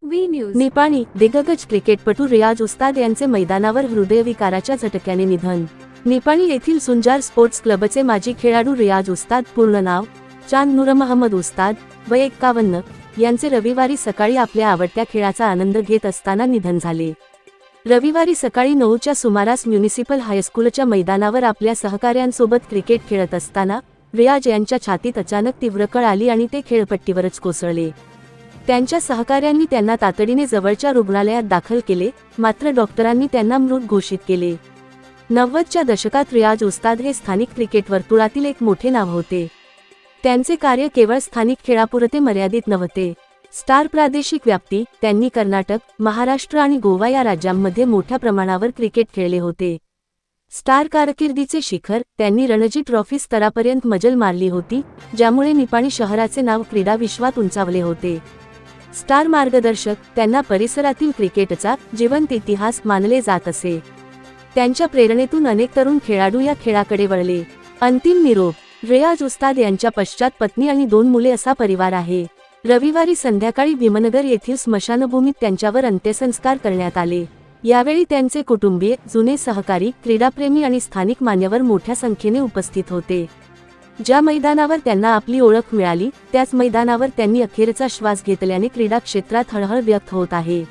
V news. Nipani दिग्गज क्रिकेटपटू रियाज उस्ताद यांचे मैदानावर हृदयविकाराच्या झटक्याने निधन. निपाणी येथील सुंजार स्पोर्ट्स क्लबचे माजी खेळाडू रियाज उस्ताद, पूर्ण नाव चांद नूरमहमद उस्ताद, वय 51, यांचे रविवारी सकाळी आपल्या आवडत्या खेळाचा आनंद घेत असताना निधन झाले. रविवारी सकाळी 9च्या सुमारास म्युनिसिपल हायस्कूलच्या मैदानावर आपल्या सहकाऱ्यांसोबत क्रिकेट खेळत असताना रियाज यांच्या छातीत अचानक तीव्र कळ आली आणि ते खेळपट्टीवरच कोसळले. त्यांच्या सहकाऱ्यांनी त्यांना तातडीने जवळच्या रुग्णालयात दाखल केले, मात्र डॉक्टरांनी त्यांना मृत घोषित केले. 90च्या दशकात रियाज उस्ताद हे स्थानिक क्रिकेट वर्तुळातील एक मोठे नाव होते. त्यांचे कार्य केवळ स्थानिक खेळापुरते मर्यादित नव्हते. स्टार प्रादेशिक व्याप्ती त्यांनी कर्नाटक, महाराष्ट्र आणि गोवा या राज्यांमध्ये मोठ्या प्रमाणावर क्रिकेट खेळले होते. स्टार कारकिर्दीचे शिखर त्यांनी रणजी ट्रॉफी स्तरापर्यंत मजल मारली होती, ज्यामुळे निपाणी शहराचे नाव क्रीडा विश्वात उंचावले होते. स्टार मार्गदर्शक त्यांना परिसरातील क्रिकेटचा जिवंत इतिहास मानले जात असे. त्यांच्या प्रेरणेतून अनेक तरुण खेळाडू या खेळाकडे वळले. अंतिम निरोप. रियाज उस्ताद यांच्या पश्चात पत्नी आणि 2 मुले असा परिवार आहे. रविवारी संध्याकाळी भीमनगर येथील स्मशानभूमीत त्यांच्यावर अंत्यसंस्कार करण्यात आले. यावेळी त्यांचे कुटुंबीय, जुने सहकारी, क्रीडाप्रेमी आणि स्थानिक मान्यवर मोठ्या संख्येने उपस्थित होते. ज्या मैदानावर त्यांना आपली ओळख मिळाली, त्याच मैदानावर त्यांनी अखेरचा श्वास घेतल्याने क्रीडा क्षेत्रात हळहळ व्यक्त होत आहे.